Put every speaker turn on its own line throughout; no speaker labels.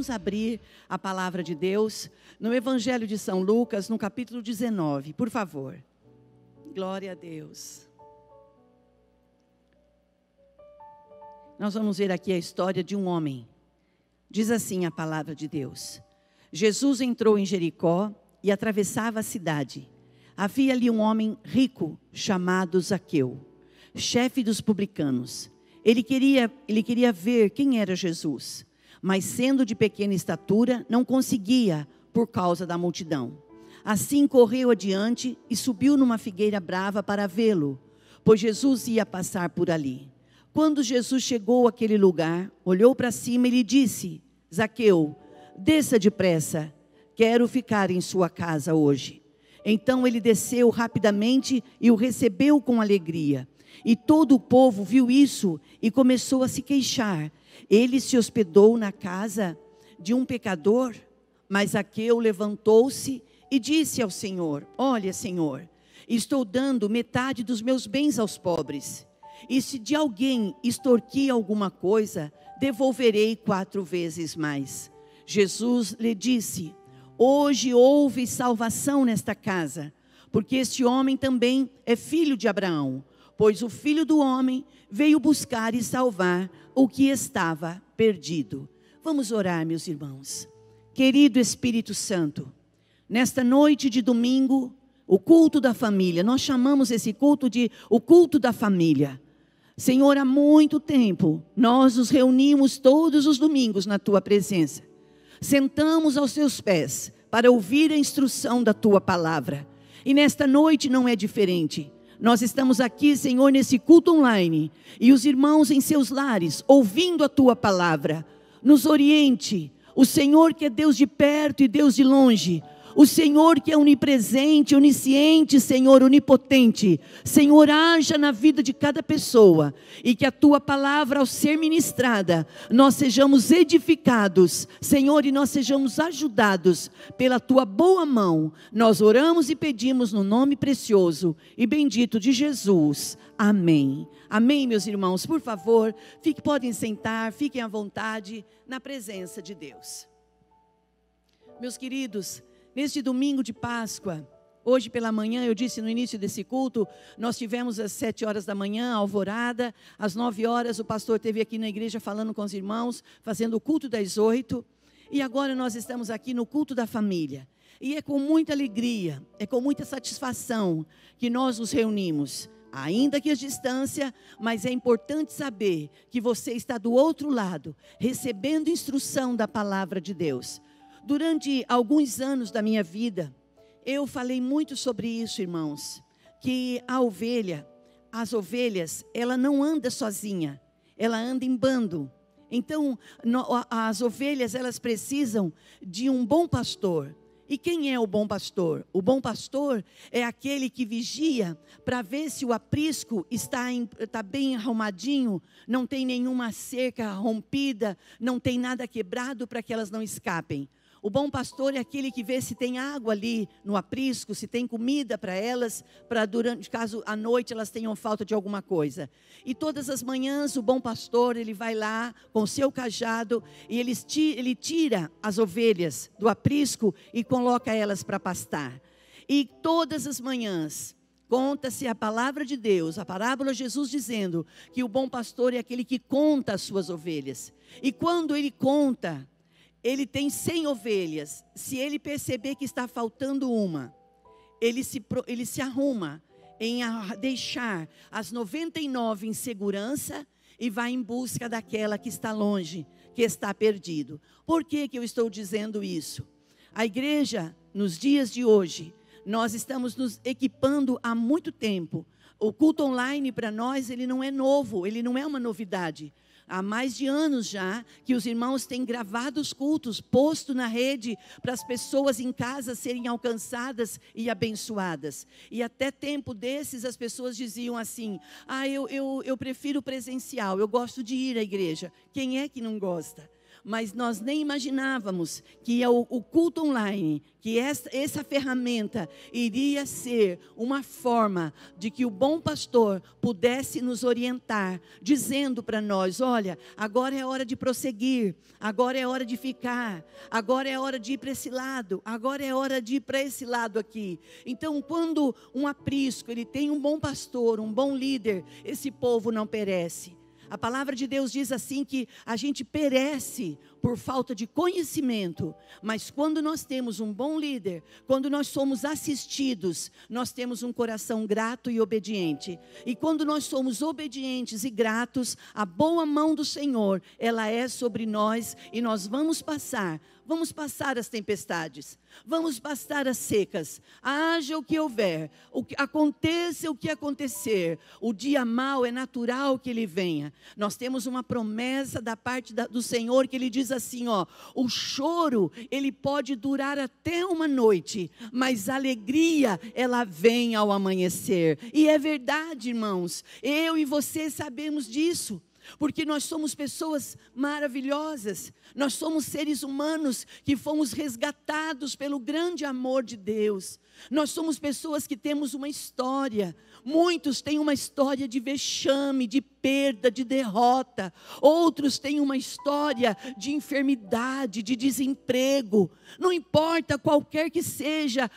vamos abrir a palavra de Deus no Evangelho de São Lucas, no capítulo 19, por favor. Glória a Deus. Nós vamos ver aqui a história de um homem. Diz assim a palavra de Deus: Jesus entrou em Jericó e atravessava a cidade. Havia ali um homem rico chamado Zaqueu, chefe dos publicanos. Ele queria ver quem era Jesus, mas sendo de pequena estatura, não conseguia por causa da multidão. Assim correu adiante e subiu numa figueira brava para vê-lo, pois Jesus ia passar por ali. Quando Jesus chegou àquele lugar, olhou para cima e lhe disse: Zaqueu, desça depressa, quero ficar em sua casa hoje. Então ele desceu rapidamente e o recebeu com alegria. E todo o povo viu isso e começou a se queixar. Ele se hospedou na casa de um pecador? Mas Zaqueu levantou-se e disse ao Senhor: Olha, Senhor, estou dando metade dos meus bens aos pobres. E se de alguém extorquir alguma coisa, devolverei 4 vezes mais. Jesus lhe disse: Hoje houve salvação nesta casa, porque este homem também é filho de Abraão, pois o Filho do Homem veio buscar e salvar o que estava perdido. Vamos orar, meus irmãos. Querido Espírito Santo, nesta noite de domingo, o culto da família, nós chamamos esse culto de o culto da família. Senhor, há muito tempo, nós nos reunimos todos os domingos na Tua presença. Sentamos aos Teus pés para ouvir a instrução da Tua palavra. E nesta noite não é diferente. Nós estamos aqui, Senhor, nesse culto online. E os irmãos em seus lares, ouvindo a Tua palavra. Nos oriente. O Senhor que é Deus de perto e Deus de longe. O Senhor que é onipresente, onisciente, Senhor, onipotente. Senhor, haja na vida de cada pessoa. E que a Tua palavra, ao ser ministrada, nós sejamos edificados, Senhor, e nós sejamos ajudados pela Tua boa mão. Nós oramos e pedimos no nome precioso e bendito de Jesus. Amém. Amém, meus irmãos. Por favor, podem sentar, fiquem à vontade na presença de Deus. Meus queridos, neste domingo de Páscoa, hoje pela manhã, eu disse no início desse culto, nós tivemos às 7 horas da manhã, a alvorada, às 9 horas o pastor esteve aqui na igreja falando com os irmãos, fazendo o culto das 8, e agora nós estamos aqui no culto da família. E é com muita alegria, é com muita satisfação que nós nos reunimos, ainda que à distância, mas é importante saber que você está do outro lado, recebendo instrução da palavra de Deus. Durante alguns anos da minha vida, eu falei muito sobre isso, irmãos, que as ovelhas, ela não anda sozinha, ela anda em bando. Então, as ovelhas, elas precisam de um bom pastor. E quem é o bom pastor? O bom pastor é aquele que vigia para ver se o aprisco está bem arrumadinho, não tem nenhuma cerca rompida, não tem nada quebrado para que elas não escapem. O bom pastor é aquele que vê se tem água ali no aprisco, se tem comida para elas, caso à noite elas tenham falta de alguma coisa. E todas as manhãs o bom pastor, ele vai lá com o seu cajado e ele tira as ovelhas do aprisco e coloca elas para pastar. E todas as manhãs conta-se a palavra de Deus, a parábola de Jesus dizendo que o bom pastor é aquele que conta as suas ovelhas. E quando ele conta, ele tem 100 ovelhas, se ele perceber que está faltando uma, ele se arruma em deixar as 99 em segurança e vai em busca daquela que está longe, que está perdido. Por que eu estou dizendo isso? A igreja, nos dias de hoje, nós estamos nos equipando há muito tempo. O culto online para nós, ele não é novo, ele não é uma novidade. Há mais de anos já que os irmãos têm gravado os cultos, posto na rede para as pessoas em casa serem alcançadas e abençoadas. E até tempo desses as pessoas diziam assim: eu prefiro presencial, eu gosto de ir à igreja. Quem é que não gosta? mas nós nem imaginávamos que o culto online, que essa ferramenta iria ser uma forma de que o bom pastor pudesse nos orientar, dizendo para nós: olha, agora é hora de prosseguir, agora é hora de ficar, agora é hora de ir para esse lado, agora é hora de ir para esse lado aqui. Então, quando um aprisco, ele tem um bom pastor, um bom líder, esse povo não perece. A palavra de Deus diz assim que a gente perece por falta de conhecimento, mas quando nós temos um bom líder, quando nós somos assistidos, nós temos um coração grato e obediente. E quando nós somos obedientes e gratos, a boa mão do Senhor, ela é sobre nós e nós vamos passar as tempestades, vamos passar as secas, haja o que houver, aconteça o que acontecer, o dia mau é natural que ele venha. Nós temos uma promessa da parte do Senhor que ele diz assim, ó: o choro, ele pode durar até uma noite, mas a alegria, ela vem ao amanhecer. E é verdade, irmãos, eu e você sabemos disso. Porque nós somos pessoas maravilhosas, nós somos seres humanos que fomos resgatados pelo grande amor de Deus. Nós somos pessoas que temos uma história. Muitos têm uma história de vexame, de perda, de derrota. Outros têm uma história de enfermidade, de desemprego. Não importa qualquer que seja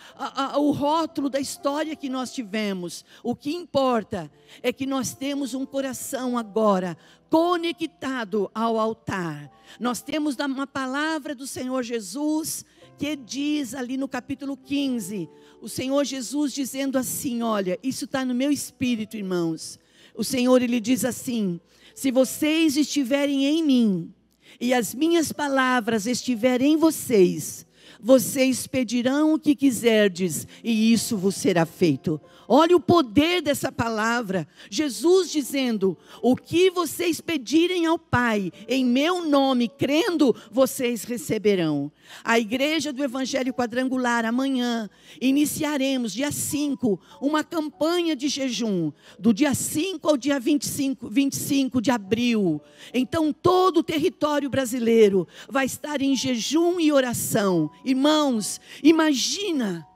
o rótulo da história que nós tivemos. O que importa é que nós temos um coração agora conectado ao altar. Nós temos uma palavra do Senhor Jesus que diz ali no capítulo 15, o Senhor Jesus dizendo assim, olha, isso está no meu espírito, irmãos. O Senhor, ele diz assim: se vocês estiverem em mim e as minhas palavras estiverem em vocês, vocês pedirão o que quiserdes e isso vos será feito. Olha o poder dessa palavra. Jesus dizendo: o que vocês pedirem ao Pai em meu nome, crendo, vocês receberão. A igreja do Evangelho Quadrangular, amanhã, iniciaremos, dia 5, uma campanha de jejum, do dia 5 ao dia 25 de abril. Então, todo o território brasileiro vai estar em jejum e oração. Irmãos, imagina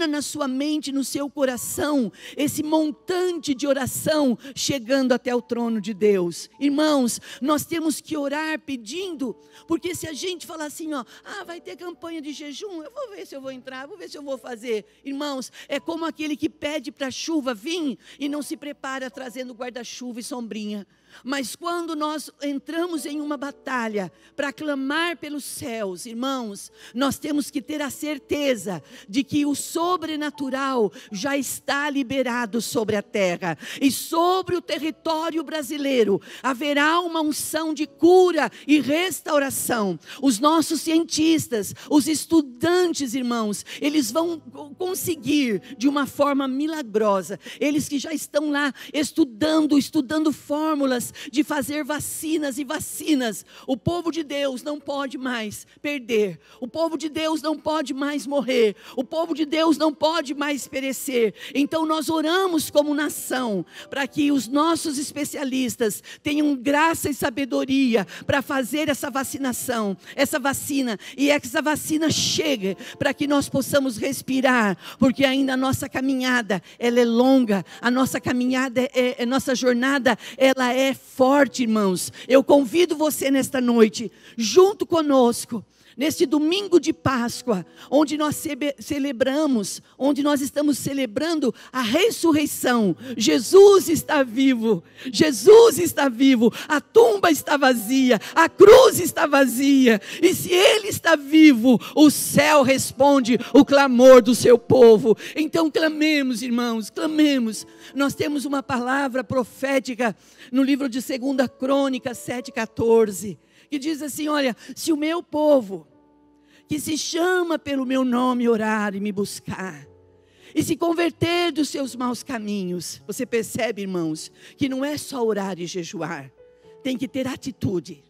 na sua mente, no seu coração, esse montante de oração chegando até o trono de Deus. Irmãos, nós temos que orar pedindo, porque se a gente falar assim, ó, vai ter campanha de jejum, eu vou ver se eu vou entrar, vou ver se eu vou fazer. Irmãos, é como aquele que pede para a chuva vir e não se prepara trazendo guarda-chuva e sombrinha. Mas quando nós entramos em uma batalha para clamar pelos céus, irmãos, nós temos que ter a certeza de que o sobrenatural já está liberado sobre a terra. E sobre o território brasileiro haverá uma unção de cura e restauração. Os nossos cientistas, os estudantes, irmãos, eles vão conseguir de uma forma milagrosa. Eles que já estão lá estudando fórmulas de fazer vacinas e vacinas. O povo de Deus não pode mais perder. O povo de Deus não pode mais morrer. O povo de Deus não pode mais perecer. Então nós oramos como nação para que os nossos especialistas tenham graça e sabedoria para fazer essa vacinação, essa vacina, e essa vacina chegue para que nós possamos respirar, porque ainda a nossa caminhada, ela é longa, a nossa caminhada, nossa jornada, ela é forte, irmãos. Eu convido você nesta noite, junto conosco, neste domingo de Páscoa, onde nós celebramos, onde nós estamos celebrando a ressurreição. Jesus está vivo, Jesus está vivo, a tumba está vazia, a cruz está vazia, e se Ele está vivo, o céu responde o clamor do seu povo. Então clamemos, irmãos, clamemos. Nós temos uma palavra profética no livro de 2 Crônicas 7,14, que diz assim, olha, se o meu povo, que se chama pelo meu nome, orar e me buscar, e se converter dos seus maus caminhos. Você percebe, irmãos, que não é só orar e jejuar, tem que ter atitude,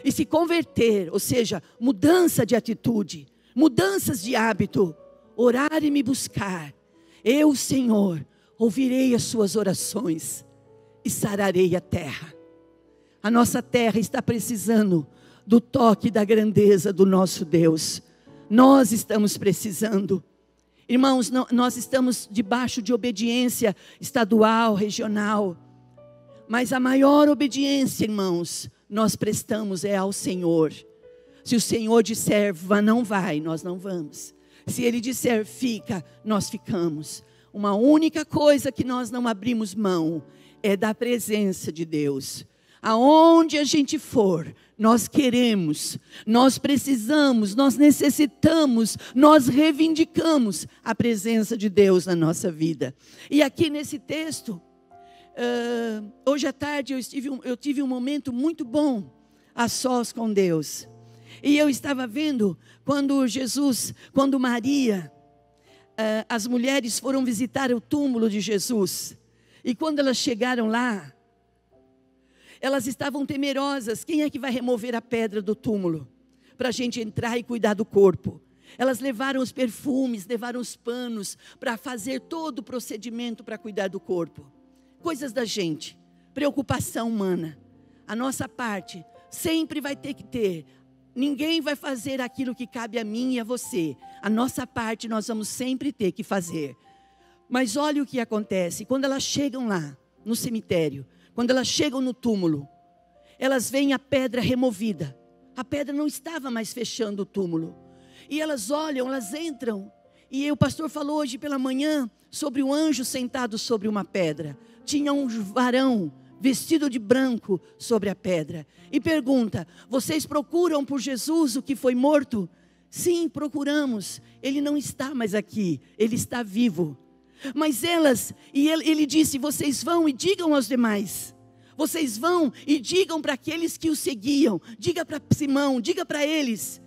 e se converter, ou seja, mudança de atitude, mudanças de hábito, orar e me buscar. Eu, Senhor, ouvirei as suas orações e sararei a terra. A nossa terra está precisando do toque da grandeza do nosso Deus. Nós estamos precisando. Irmãos, nós estamos debaixo de obediência estadual, regional. Mas a maior obediência, irmãos, nós prestamos é ao Senhor. Se o Senhor disser, não vai, nós não vamos. Se Ele disser, fica, nós ficamos. Uma única coisa que nós não abrimos mão é da presença de Deus. Aonde a gente for, nós queremos, nós precisamos, nós necessitamos, nós reivindicamos a presença de Deus na nossa vida. E aqui nesse texto, hoje à tarde eu tive um momento muito bom a sós com Deus. E eu estava vendo quando Maria, as mulheres foram visitar o túmulo de Jesus. E quando elas chegaram lá, elas estavam temerosas. Quem é que vai remover a pedra do túmulo? Para a gente entrar e cuidar do corpo. Elas levaram os perfumes, levaram os panos, para fazer todo o procedimento para cuidar do corpo. Coisas da gente, preocupação humana. A nossa parte sempre vai ter que ter. Ninguém vai fazer aquilo que cabe a mim e a você. A nossa parte nós vamos sempre ter que fazer. Mas olha o que acontece. Quando elas chegam lá, no cemitério, quando elas chegam no túmulo, elas veem a pedra removida. A pedra não estava mais fechando o túmulo. E elas olham, elas entram. E o pastor falou hoje pela manhã sobre um anjo sentado sobre uma pedra. Tinha um varão vestido de branco sobre a pedra. E pergunta, vocês procuram por Jesus, o que foi morto? Sim, procuramos. Ele não está mais aqui, ele está vivo. Mas ele disse, vocês vão e digam aos demais. Vocês vão e digam para aqueles que o seguiam. Diga para Simão, diga para eles.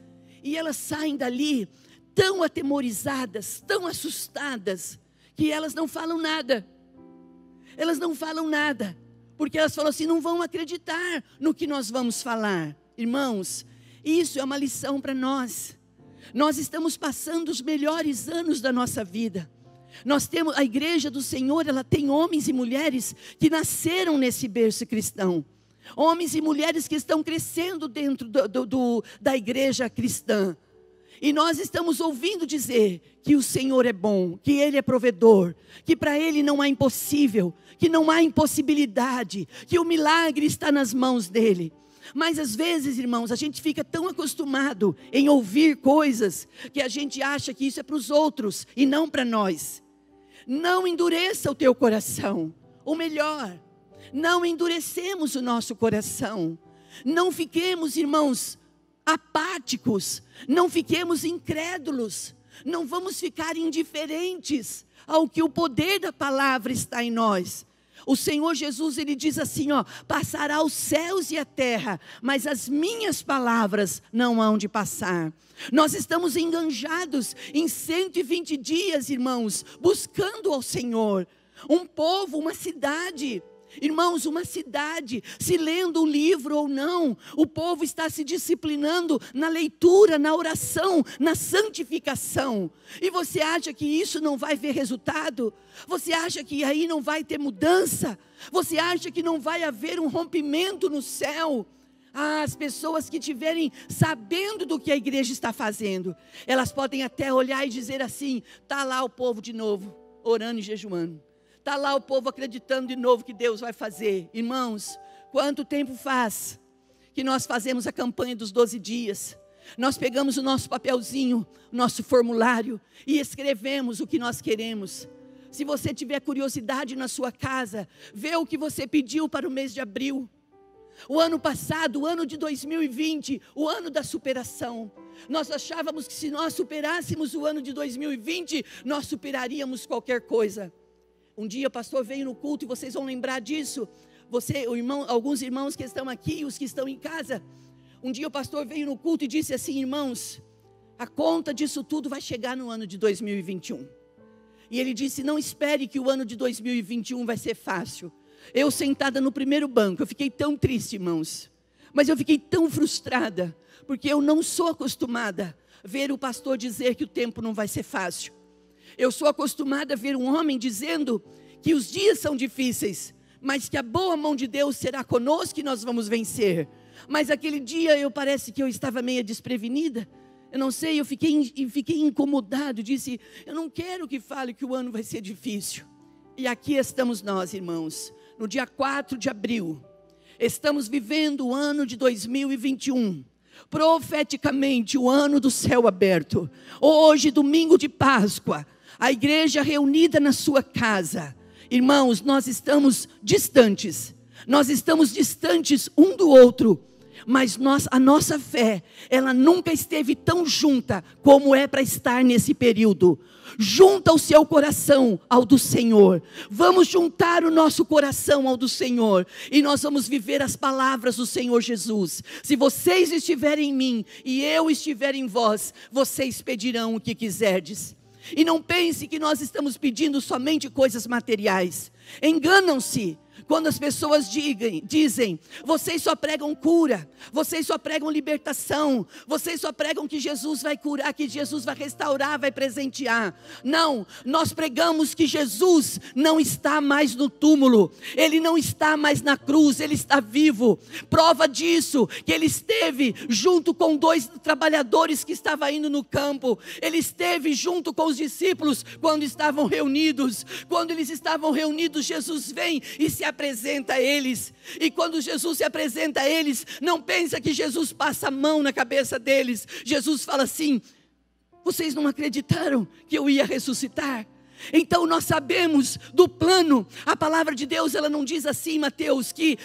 E elas saem dali tão atemorizadas, tão assustadas, que elas não falam nada. Elas não falam nada. Porque elas falam assim, não vão acreditar no que nós vamos falar. Irmãos, isso é uma lição para nós. Nós estamos passando os melhores anos da nossa vida. Nós temos, a igreja do Senhor, ela tem homens e mulheres que nasceram nesse berço cristão. Homens e mulheres que estão crescendo dentro da igreja cristã. E nós estamos ouvindo dizer que o Senhor é bom, que Ele é provedor, que para Ele não há impossível, que não há impossibilidade, que o milagre está nas mãos dEle. Mas às vezes, irmãos, a gente fica tão acostumado em ouvir coisas que a gente acha que isso é para os outros e não para nós. Não endureça o teu coração. O melhor, não endurecemos o nosso coração. Não fiquemos, irmãos, apáticos. Não fiquemos incrédulos. Não vamos ficar indiferentes ao que o poder da palavra está em nós. O Senhor Jesus, Ele diz assim, passará os céus e a terra, mas as minhas palavras não hão de passar. Nós estamos enganjados em 120 dias, irmãos, buscando ao Senhor. Um povo, uma cidade, irmãos, uma cidade, se lendo um livro ou não, o povo está se disciplinando na leitura, na oração, na santificação. E você acha que isso não vai ver resultado? Você acha que aí não vai ter mudança? Você acha que não vai haver um rompimento no céu? As pessoas que estiverem sabendo do que a igreja está fazendo, elas podem até olhar e dizer assim, está lá o povo de novo, orando e jejuando. Está lá o povo acreditando de novo que Deus vai fazer. Irmãos, quanto tempo faz que nós fazemos a campanha dos 12 dias? Nós pegamos o nosso papelzinho, o nosso formulário e escrevemos o que nós queremos. Se você tiver curiosidade na sua casa, vê o que você pediu para o mês de abril. O ano passado, o ano de 2020, o ano da superação. Nós achávamos que se nós superássemos o ano de 2020, nós superaríamos qualquer coisa. Um dia o pastor veio no culto e vocês vão lembrar disso. Alguns irmãos que estão aqui e os que estão em casa. Um dia o pastor veio no culto e disse assim, irmãos, a conta disso tudo vai chegar no ano de 2021. E ele disse, não espere que o ano de 2021 vai ser fácil. Eu sentada no primeiro banco, eu fiquei tão triste, irmãos. Mas eu fiquei tão frustrada, porque eu não sou acostumada a ver o pastor dizer que o tempo não vai ser fácil. Eu sou acostumada a ver um homem dizendo que os dias são difíceis, mas que a boa mão de Deus será conosco e nós vamos vencer. Mas aquele dia parece que eu estava meio desprevenida. Eu não sei, eu fiquei incomodado. Disse, eu não quero que fale que o ano vai ser difícil. E aqui estamos nós, irmãos, no dia 4 de abril. Estamos vivendo o ano de 2021. Profeticamente, o ano do céu aberto. Hoje, domingo de Páscoa, a igreja reunida na sua casa. Irmãos, nós estamos distantes. Nós estamos distantes um do outro. Mas a nossa fé, ela nunca esteve tão junta como é para estar nesse período. Junta o seu coração ao do Senhor. Vamos juntar o nosso coração ao do Senhor. E nós vamos viver as palavras do Senhor Jesus. Se vocês estiverem em mim e eu estiver em vós, vocês pedirão o que quiserdes. E não pense que nós estamos pedindo somente coisas materiais. Enganam-se. Quando as pessoas dizem, vocês só pregam cura, vocês só pregam libertação, vocês só pregam que Jesus vai curar, que Jesus vai restaurar, vai presentear. Não, nós pregamos que Jesus não está mais no túmulo, Ele não está mais na cruz, Ele está vivo. Prova disso, que Ele esteve junto com 2 trabalhadores que estavam indo no campo. Ele esteve junto com os discípulos quando estavam reunidos. Quando eles estavam reunidos, Jesus vem e se apresenta a eles. E quando Jesus se apresenta a eles, não pensa que Jesus passa a mão na cabeça deles. Jesus fala assim, vocês não acreditaram que eu ia ressuscitar? Então nós sabemos do plano. A palavra de Deus, ela não diz assim, Mateus, que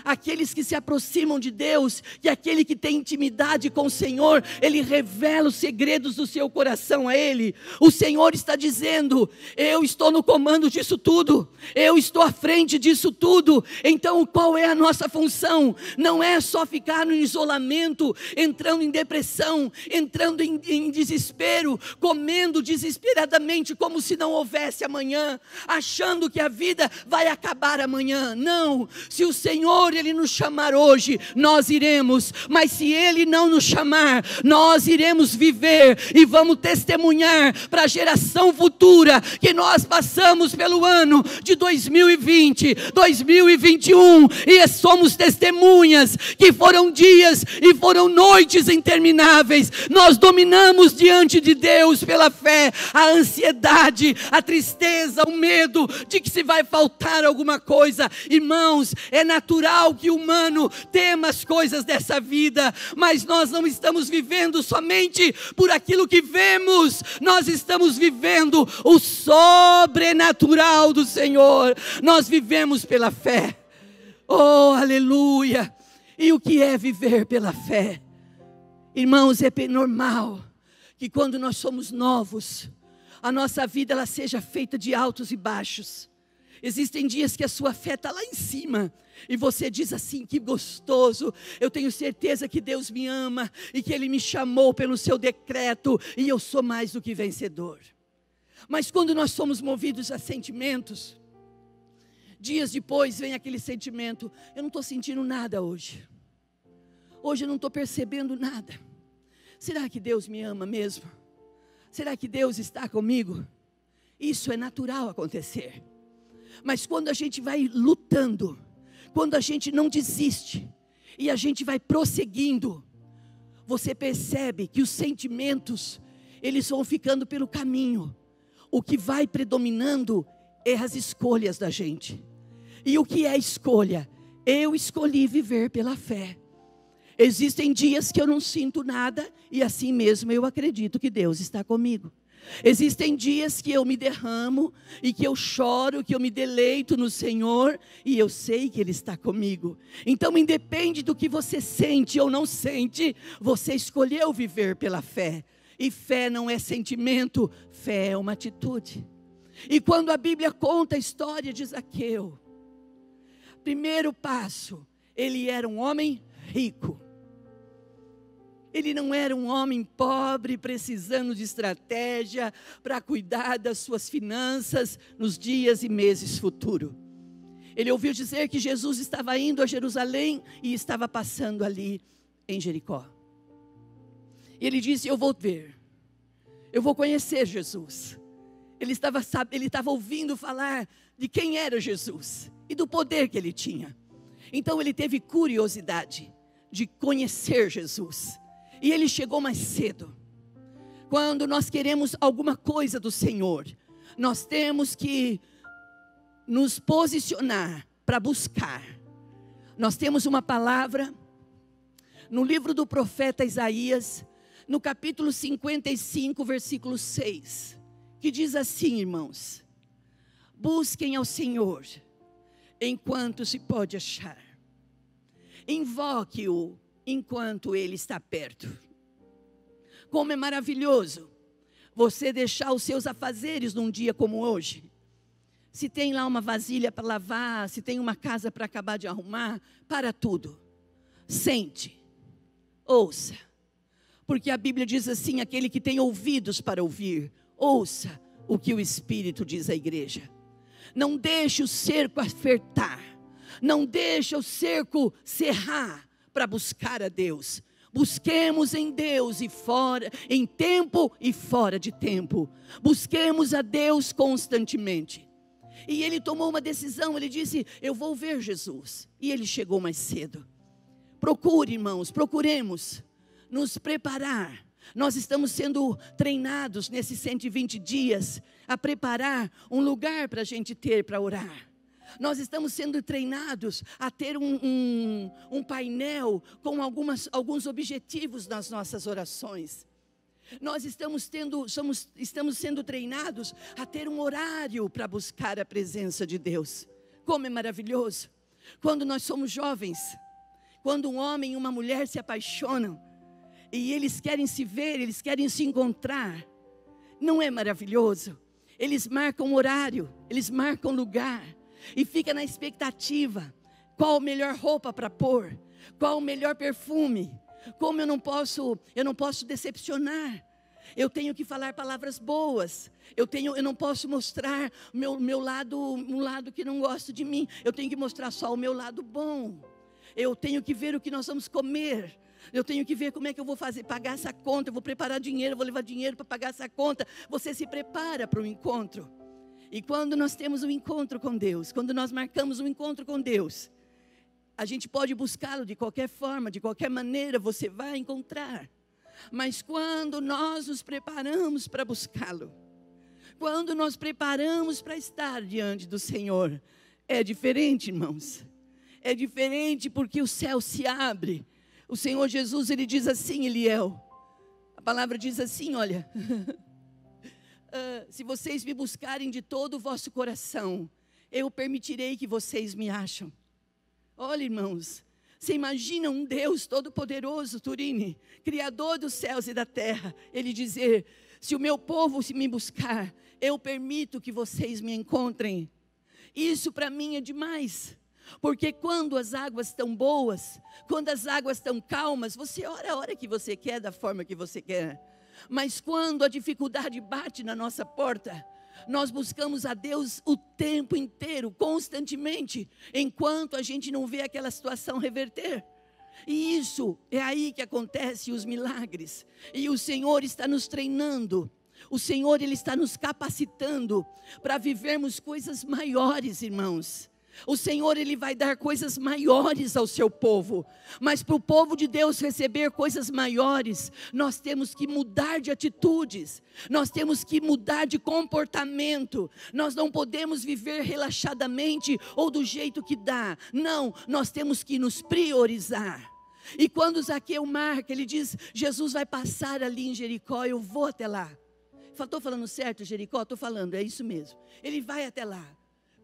aqueles que se aproximam de Deus, que aquele que tem intimidade com o Senhor, Ele revela os segredos do seu coração a Ele. O Senhor está dizendo, eu estou no comando disso tudo, eu estou à frente disso tudo. Então qual é a nossa função? Não é só ficar no isolamento, entrando em depressão, entrando em desespero, comendo desesperadamente, como se não houvesse amanhã, achando que a vida vai acabar amanhã. Não, se o Senhor Ele nos chamar hoje, nós iremos, mas se Ele não nos chamar, nós iremos viver e vamos testemunhar para a geração futura que nós passamos pelo ano de 2020, 2021 e somos testemunhas que foram dias e foram noites intermináveis. Nós dominamos diante de Deus pela fé a ansiedade, a tristeza, o medo de que se vai faltar alguma coisa. Irmãos, é natural que o humano tema as coisas dessa vida, mas nós não estamos vivendo somente por aquilo que vemos, nós estamos vivendo o sobrenatural do Senhor. Nós vivemos pela fé. Oh, aleluia! E o que é viver pela fé? Irmãos, é normal que quando nós somos novos, a nossa vida ela seja feita de altos e baixos. Existem dias que a sua fé está lá em cima e você diz assim, que gostoso, eu tenho certeza que Deus me ama e que Ele me chamou pelo seu decreto e eu sou mais do que vencedor. Mas quando nós somos movidos a sentimentos, dias depois vem aquele sentimento, eu não estou sentindo nada hoje. Hoje eu não estou percebendo nada. Será que Deus me ama mesmo? Será que Deus está comigo? Isso é natural acontecer. Mas quando a gente vai lutando, quando a gente não desiste, e a gente vai prosseguindo, você percebe que os sentimentos, eles vão ficando pelo caminho. O que vai predominando é as escolhas da gente. E o que é escolha? Eu escolhi viver pela fé. Existem dias que eu não sinto nada e assim mesmo eu acredito que Deus está comigo. Existem dias que eu me derramo e que eu choro, que eu me deleito no Senhor e eu sei que Ele está comigo. Então independe do que você sente ou não sente, você escolheu viver pela fé. E fé não é sentimento, fé é uma atitude. E quando a Bíblia conta a história de Zaqueu, primeiro passo, ele era um homem rico. Ele não era um homem pobre, precisando de estratégia para cuidar das suas finanças nos dias e meses futuros. Ele ouviu dizer que Jesus estava indo a Jerusalém e estava passando ali em Jericó. E ele disse, eu vou ver, eu vou conhecer Jesus. Ele estava ouvindo falar de quem era Jesus e do poder que Ele tinha. Então ele teve curiosidade de conhecer Jesus. E ele chegou mais cedo. Quando nós queremos alguma coisa do Senhor, nós temos que nos posicionar para buscar. Nós temos uma palavra no livro do profeta Isaías, no capítulo 55, versículo 6, que diz assim, irmãos: busquem ao Senhor enquanto se pode achar, invoque-o enquanto Ele está perto. Como é maravilhoso você deixar os seus afazeres num dia como hoje. Se tem lá uma vasilha para lavar, se tem uma casa para acabar de arrumar, para tudo. Sente, ouça. Porque a Bíblia diz assim, aquele que tem ouvidos para ouvir, ouça o que o Espírito diz à igreja. Não deixe o cerco apertar, não deixe o cerco cerrar para buscar a Deus. Busquemos em Deus e fora, em tempo e fora de tempo. Busquemos a Deus constantemente. E ele tomou uma decisão, ele disse, eu vou ver Jesus. E ele chegou mais cedo. Procure, irmãos, procuremos nos preparar. Nós estamos sendo treinados nesses 120 dias a preparar um lugar para a gente ter para orar. Nós estamos sendo treinados a ter um painel com alguns objetivos nas nossas orações. Nós estamos sendo treinados a ter um horário para buscar a presença de Deus. Como é maravilhoso. Quando nós somos jovens, quando um homem e uma mulher se apaixonam, e eles querem se ver, eles querem se encontrar, não é maravilhoso? Eles marcam horário, eles marcam lugar, e fica na expectativa, qual a melhor roupa para pôr, qual o melhor perfume, como eu não posso decepcionar, eu tenho que falar palavras boas, eu não posso mostrar meu lado, um lado que não gosta de mim, eu tenho que mostrar só o meu lado bom, eu tenho que ver o que nós vamos comer, eu tenho que ver como é que eu vou pagar essa conta, eu vou preparar dinheiro, eu vou levar dinheiro para pagar essa conta. Você se prepara para o encontro. E quando nós temos um encontro com Deus, quando nós marcamos um encontro com Deus, a gente pode buscá-lo de qualquer forma, de qualquer maneira, você vai encontrar. Mas quando nós nos preparamos para buscá-lo, quando nós preparamos para estar diante do Senhor, é diferente, irmãos. É diferente porque o céu se abre. O Senhor Jesus, Ele diz assim, Eliel, a palavra diz assim, olha, se vocês me buscarem de todo o vosso coração, eu permitirei que vocês me acham. Olha, irmãos, você imagina um Deus todo-poderoso, Turine, Criador dos céus e da terra, Ele dizer, se o meu povo se me buscar, eu permito que vocês me encontrem. Isso para mim é demais. Porque quando as águas estão boas, quando as águas estão calmas, você ora a hora que você quer, da forma que você quer. Mas quando a dificuldade bate na nossa porta, nós buscamos a Deus o tempo inteiro, constantemente, enquanto a gente não vê aquela situação reverter. E isso é aí que acontecem os milagres. E o Senhor está nos treinando. O Senhor, Ele está nos capacitando para vivermos coisas maiores, irmãos. O Senhor, Ele vai dar coisas maiores ao seu povo, mas para o povo de Deus receber coisas maiores, nós temos que mudar de atitudes, nós temos que mudar de comportamento, nós não podemos viver relaxadamente ou do jeito que dá, não, nós temos que nos priorizar. E quando Zaqueu marca, ele diz, Jesus vai passar ali em Jericó, eu vou até lá. Estou falando certo, Jericó? Estou falando, é isso mesmo, ele vai até lá.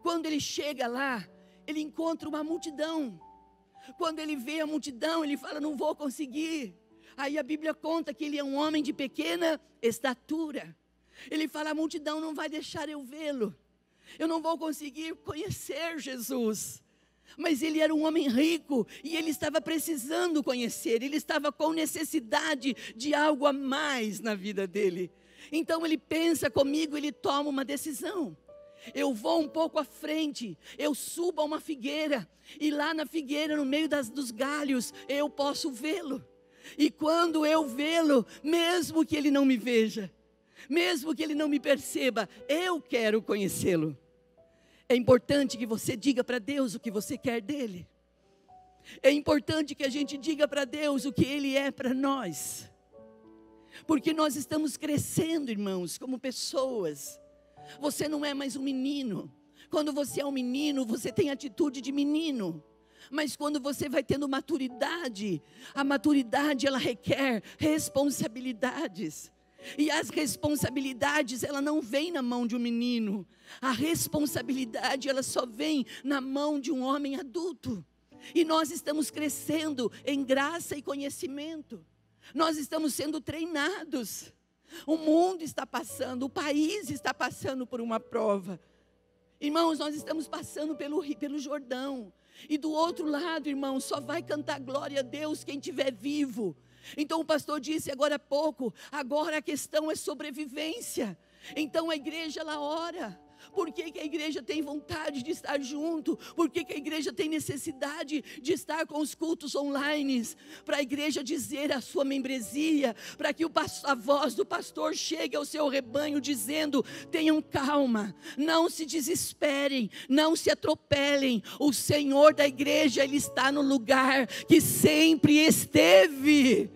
Quando ele chega lá, ele encontra uma multidão. Quando ele vê a multidão, ele fala, não vou conseguir. Aí a Bíblia conta que ele é um homem de pequena estatura. Ele fala, a multidão não vai deixar eu vê-lo. Eu não vou conseguir conhecer Jesus. Mas ele era um homem rico e ele estava precisando conhecer. Ele estava com necessidade de algo a mais na vida dele. Então ele pensa comigo, ele toma uma decisão. Eu vou um pouco à frente, eu subo a uma figueira, e lá na figueira, no meio dos galhos, eu posso vê-lo. E quando eu vê-lo, mesmo que ele não me veja, mesmo que ele não me perceba, eu quero conhecê-lo. É importante que você diga para Deus o que você quer dele. É importante que a gente diga para Deus o que Ele é para nós. Porque nós estamos crescendo, irmãos, como pessoas. Você não é mais um menino. Quando você é um menino, você tem atitude de menino. Mas quando você vai tendo maturidade, a maturidade ela requer responsabilidades. E as responsabilidades, ela não vem na mão de um menino. A responsabilidade, ela só vem na mão de um homem adulto. E nós estamos crescendo em graça e conhecimento. Nós estamos sendo treinados. O mundo está passando, o país está passando por uma prova. Irmãos, nós estamos passando pelo Jordão. E do outro lado, irmãos, só vai cantar glória a Deus quem estiver vivo. Então o pastor disse agora há pouco, agora a questão é sobrevivência. Então a igreja ela ora. Por que a igreja tem vontade de estar junto? Por que a igreja tem necessidade de estar com os cultos online? Para a igreja dizer a sua membresia, para que a voz do pastor chegue ao seu rebanho dizendo: tenham calma, não se desesperem, não se atropelem. O Senhor da igreja, Ele está no lugar que sempre esteve.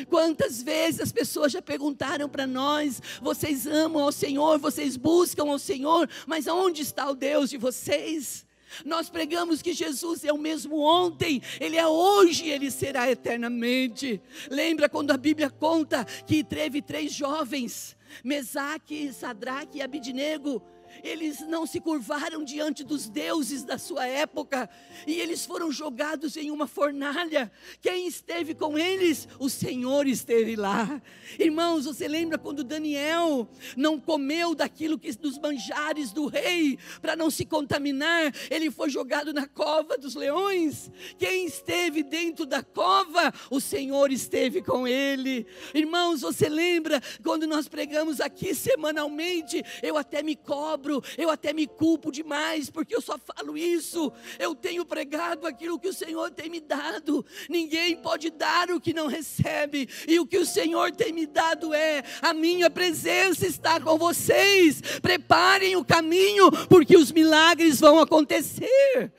Quantas vezes as pessoas já perguntaram para nós: vocês amam ao Senhor, vocês buscam ao Senhor, mas aonde está o Deus de vocês? Nós pregamos que Jesus é o mesmo ontem, Ele é hoje e Ele será eternamente. Lembra quando a Bíblia conta que teve 3 jovens, Mesaque, Sadraque e Abidnego? Eles não se curvaram diante dos deuses da sua época, e eles foram jogados em uma fornalha. Quem esteve com eles? O Senhor esteve lá. Irmãos, você lembra quando Daniel não comeu daquilo dos manjares do rei, para não se contaminar? Ele foi jogado na cova dos leões. Quem esteve dentro da cova? O Senhor esteve com ele. Irmãos, você lembra quando nós pregamos aqui semanalmente? Eu até me cobro, eu até me culpo demais, porque eu só falo isso. Eu tenho pregado aquilo que o Senhor tem me dado. Ninguém pode dar o que não recebe, e o que o Senhor tem me dado é: a minha presença está com vocês. Preparem o caminho, porque os milagres vão acontecer.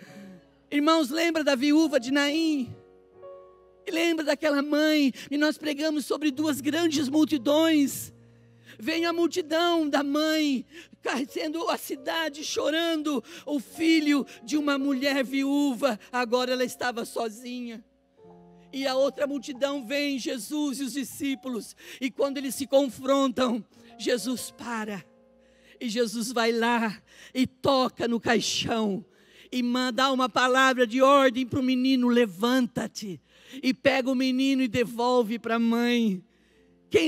Irmãos, lembra da viúva de Naim? Lembra daquela mãe? E nós pregamos sobre 2 grandes multidões. Vem a multidão da mãe, sendo a cidade chorando o filho de uma mulher viúva. Agora ela estava sozinha. E a outra multidão vem, Jesus e os discípulos. E quando eles se confrontam, Jesus para. E Jesus vai lá e toca no caixão. E dá uma palavra de ordem para o menino: levanta-te. E pega o menino e devolve para a mãe.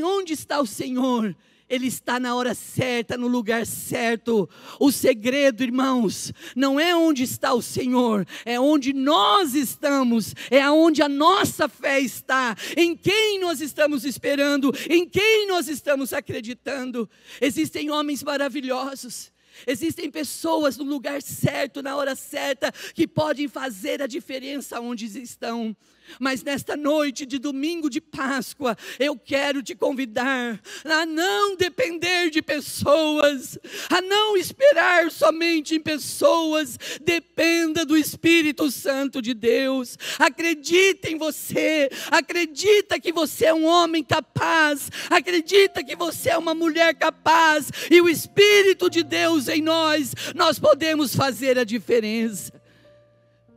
Onde está o Senhor? Ele está na hora certa, no lugar certo. O segredo, irmãos, não é onde está o Senhor, é onde nós estamos, é onde a nossa fé está, em quem nós estamos esperando, em quem nós estamos acreditando. Existem homens maravilhosos, existem pessoas no lugar certo, na hora certa, que podem fazer a diferença onde estão. Mas nesta noite de domingo de Páscoa, eu quero te convidar a não depender de pessoas, a não esperar somente em pessoas. Dependa do Espírito Santo de Deus. Acredita em você, acredita que você é um homem capaz, acredita que você é uma mulher capaz, e o Espírito de Deus em nós podemos fazer a diferença.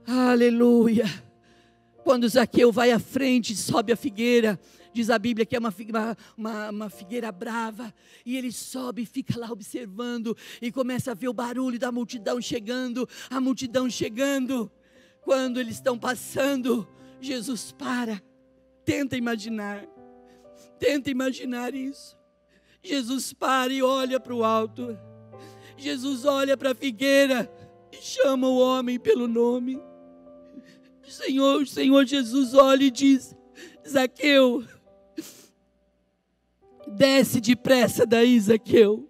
Aleluia. Quando Zaqueu vai à frente, sobe a figueira, diz a Bíblia que é uma figueira brava, e ele sobe e fica lá observando, e começa a ver o barulho da multidão chegando, a multidão chegando. Quando eles estão passando, Jesus para. Tenta imaginar isso. Jesus para e olha para o alto. Jesus olha para a figueira e chama o homem pelo nome. O Senhor Jesus olha e diz: Zaqueu, desce depressa daí, Zaqueu,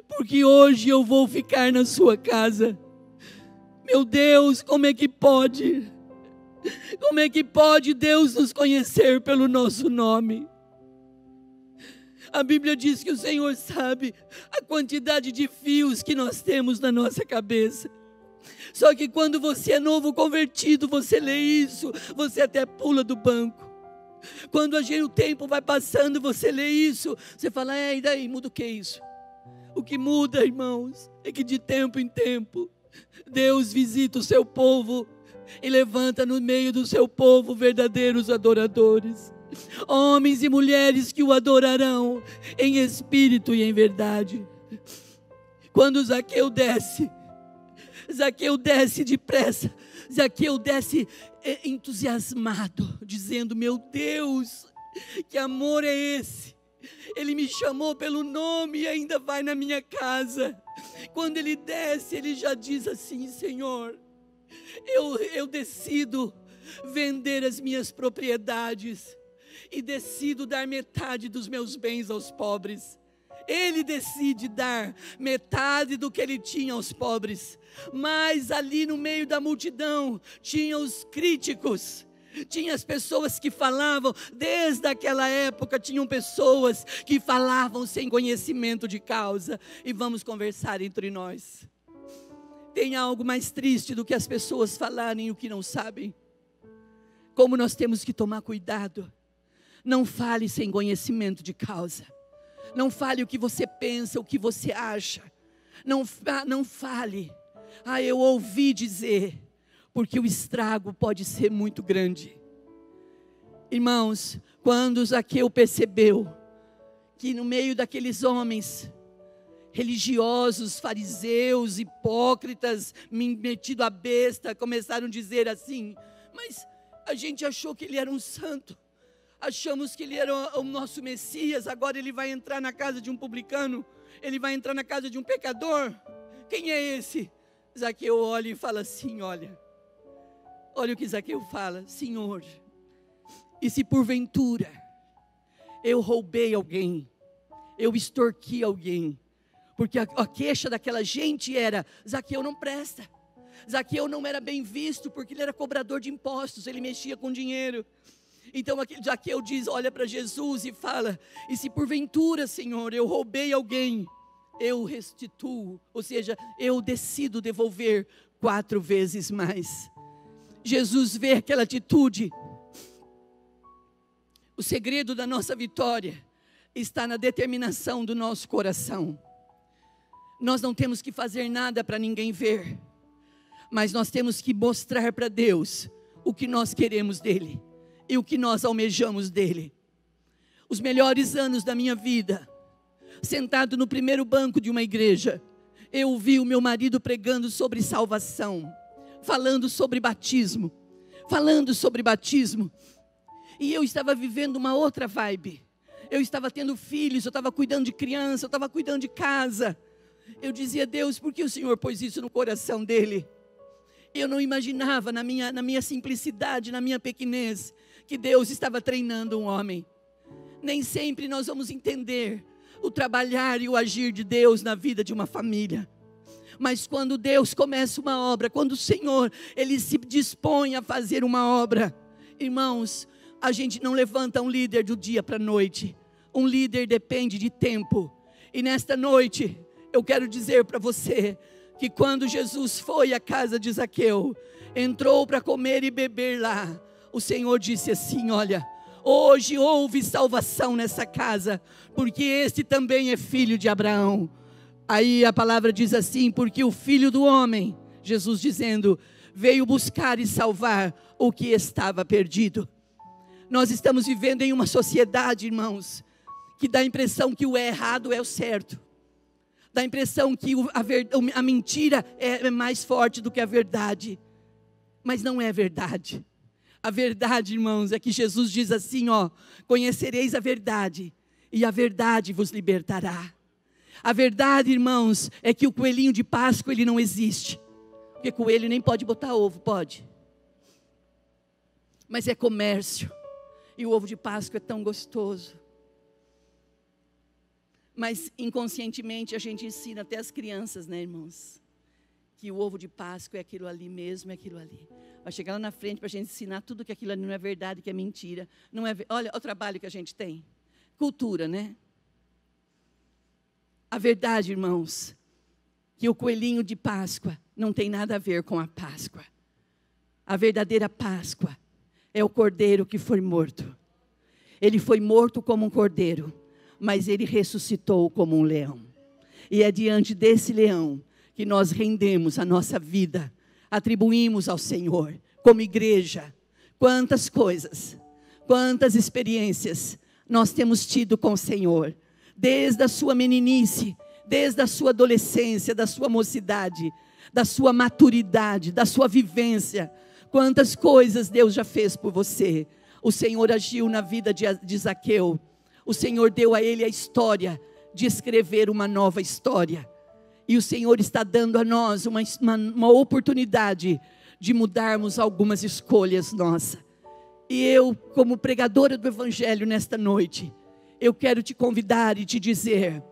porque hoje eu vou ficar na sua casa. Meu Deus, como é que pode? Como é que pode Deus nos conhecer pelo nosso nome? A Bíblia diz que o Senhor sabe a quantidade de fios que nós temos na nossa cabeça. Só que quando você é novo convertido, você lê isso, você até pula do banco. Quando o tempo vai passando, você lê isso, você fala, e daí, muda o que é isso? O que muda, irmãos, é que de tempo em tempo, Deus visita o seu povo e levanta no meio do seu povo verdadeiros adoradores. Homens e mulheres que o adorarão em espírito e em verdade. Quando Zaqueu desce depressa, Zaqueu desce entusiasmado, dizendo, meu Deus, que amor é esse? Ele me chamou pelo nome e ainda vai na minha casa. Quando ele desce, ele já diz assim, Senhor, eu decido vender as minhas propriedades e decido dar metade dos meus bens aos pobres. Ele decide dar metade do que ele tinha aos pobres. Mas ali no meio da multidão, tinha os críticos, tinha as pessoas que falavam, desde aquela época, tinham pessoas que falavam sem conhecimento de causa. E vamos conversar entre nós. Tem algo mais triste do que as pessoas falarem o que não sabem? Como nós temos que tomar cuidado. Não fale sem conhecimento de causa. Não fale o que você pensa, o que você acha. Não fale. Eu ouvi dizer, porque o estrago pode ser muito grande. Irmãos, quando Zaqueu percebeu que no meio daqueles homens religiosos, fariseus, hipócritas, metido a besta, começaram a dizer assim, mas a gente achou que ele era um santo. Achamos que ele era o nosso Messias, agora ele vai entrar na casa de um publicano, ele vai entrar na casa de um pecador. Quem é esse? Zaqueu olha e fala assim, olha o que Zaqueu fala, Senhor, e se porventura eu roubei alguém, eu extorqui alguém, porque a queixa daquela gente era, Zaqueu não presta, Zaqueu não era bem visto, porque ele era cobrador de impostos, ele mexia com dinheiro. Então Zaqueu olha para Jesus e fala, e se porventura, Senhor, eu roubei alguém, eu restituo, ou seja, eu decido devolver 4 vezes mais. Jesus vê aquela atitude. O segredo da nossa vitória está na determinação do nosso coração. Nós não temos que fazer nada para ninguém ver, mas nós temos que mostrar para Deus o que nós queremos dele e o que nós almejamos dele. Os melhores anos da minha vida, sentado no primeiro banco de uma igreja, eu ouvi o meu marido pregando sobre salvação, falando sobre batismo, e eu estava vivendo uma outra vibe. Eu estava tendo filhos, eu estava cuidando de criança, eu estava cuidando de casa. Eu dizia, Deus, por que o Senhor pôs isso no coração dele? Eu não imaginava na minha simplicidade, na minha pequenez, que Deus estava treinando um homem. Nem sempre nós vamos entender o trabalhar e o agir de Deus na vida de uma família. Mas quando Deus começa uma obra, quando o Senhor, Ele se dispõe a fazer uma obra, irmãos, a gente não levanta um líder do dia para a noite. Um líder depende de tempo. E nesta noite, eu quero dizer para você, que quando Jesus foi à casa de Zaqueu, entrou para comer e beber lá, o Senhor disse assim, olha, hoje houve salvação nessa casa, porque este também é filho de Abraão. Aí a palavra diz assim, porque o Filho do Homem, Jesus dizendo, veio buscar e salvar o que estava perdido. Nós estamos vivendo em uma sociedade, irmãos, que dá a impressão que o errado é o certo. Dá a impressão que a mentira é mais forte do que a verdade. Mas não é verdade. A verdade, irmãos, é que Jesus diz assim, conhecereis a verdade, e a verdade vos libertará. A verdade, irmãos, é que o coelhinho de Páscoa, ele não existe. Porque coelho nem pode botar ovo, pode. Mas é comércio. E o ovo de Páscoa é tão gostoso. Mas inconscientemente a gente ensina até as crianças, né, irmãos? Que o ovo de Páscoa é aquilo ali mesmo, é aquilo ali. Vai chegar lá na frente para a gente ensinar tudo que aquilo ali não é verdade, que é mentira. Não é, olha o trabalho que a gente tem. Cultura, né? A verdade, irmãos, que o coelhinho de Páscoa não tem nada a ver com a Páscoa. A verdadeira Páscoa é o cordeiro que foi morto. Ele foi morto como um cordeiro, mas ele ressuscitou como um leão. E é diante desse leão que nós rendemos a nossa vida, atribuímos ao Senhor, como igreja. Quantas coisas, quantas experiências nós temos tido com o Senhor, desde a sua meninice, desde a sua adolescência, da sua mocidade, da sua maturidade, da sua vivência. Quantas coisas Deus já fez por você. O Senhor agiu na vida de Zaqueu. O Senhor deu a ele a história de escrever uma nova história. E o Senhor está dando a nós uma oportunidade de mudarmos algumas escolhas nossas. E eu, como pregadora do Evangelho nesta noite, eu quero te convidar e te dizer: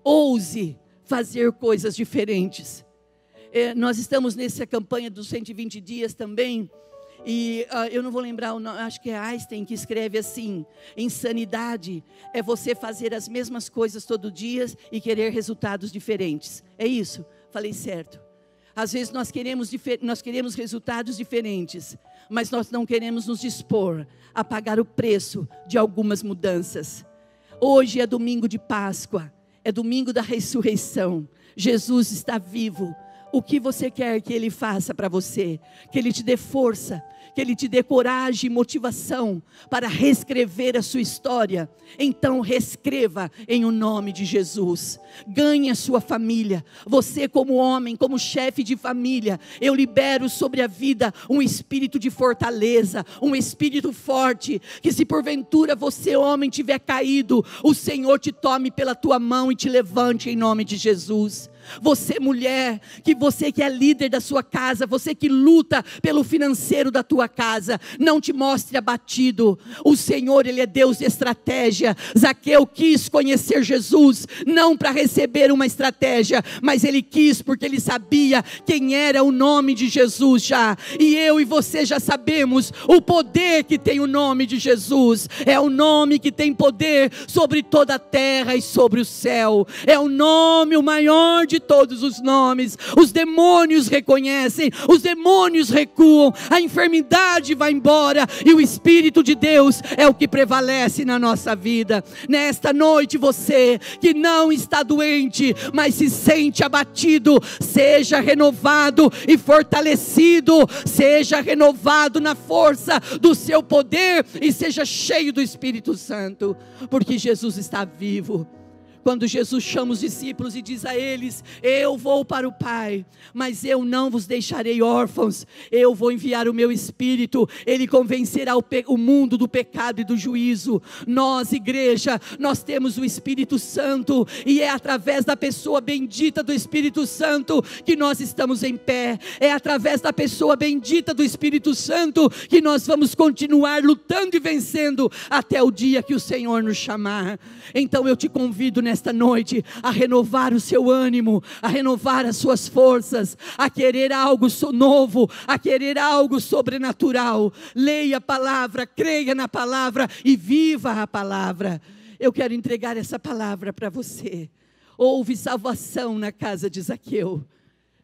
ouse fazer coisas diferentes. Nós estamos nessa campanha dos 120 dias também. E eu não vou lembrar o nome, acho que é Einstein que escreve assim: insanidade é você fazer as mesmas coisas todo dia e querer resultados diferentes. É isso? Falei certo. Às vezes nós queremos resultados diferentes, mas nós não queremos nos dispor a pagar o preço de algumas mudanças. Hoje é domingo de Páscoa, é domingo da ressurreição. Jesus está vivo. O que você quer que Ele faça para você? Que Ele te dê força, que Ele te dê coragem e motivação para reescrever a sua história. Então reescreva em o nome de Jesus. Ganhe a sua família. Você como homem, como chefe de família, eu libero sobre a vida um espírito de fortaleza, um espírito forte, que se porventura você homem tiver caído, o Senhor te tome pela tua mão e te levante em nome de Jesus. Você mulher, você que é líder da sua casa, você que luta pelo financeiro da tua casa, não te mostre abatido. O Senhor, Ele é Deus de estratégia. Zaqueu quis conhecer Jesus, não para receber uma estratégia, mas ele quis porque ele sabia quem era o nome de Jesus já. E eu e você já sabemos o poder que tem o nome de Jesus. É o nome que tem poder sobre toda a terra e sobre o céu. É o nome, o maior de todos os nomes. Os demônios reconhecem, os demônios recuam, a enfermidade vai embora e o Espírito de Deus é o que prevalece na nossa vida. Nesta noite, você que não está doente, mas se sente abatido, seja renovado e fortalecido, seja renovado na força do seu poder e seja cheio do Espírito Santo, porque Jesus está vivo. Quando Jesus chama os discípulos e diz a eles: eu vou para o Pai, mas eu não vos deixarei órfãos, eu vou enviar o meu Espírito, Ele convencerá o mundo do pecado e do juízo. Nós, igreja, nós temos o Espírito Santo, e é através da pessoa bendita do Espírito Santo que nós estamos em pé, é através da pessoa bendita do Espírito Santo que nós vamos continuar lutando e vencendo até o dia que o Senhor nos chamar. Então eu te convido nesta noite a renovar o seu ânimo, a renovar as suas forças, a querer algo novo, a querer algo sobrenatural. Leia a palavra, creia na palavra e viva a palavra. Eu quero entregar essa palavra para você. Houve salvação na casa de Zaqueu.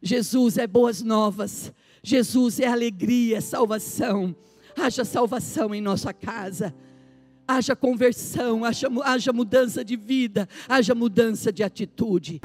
Jesus é boas novas, Jesus é alegria, é salvação. Haja salvação em nossa casa. Haja conversão, haja mudança de vida, haja mudança de atitude.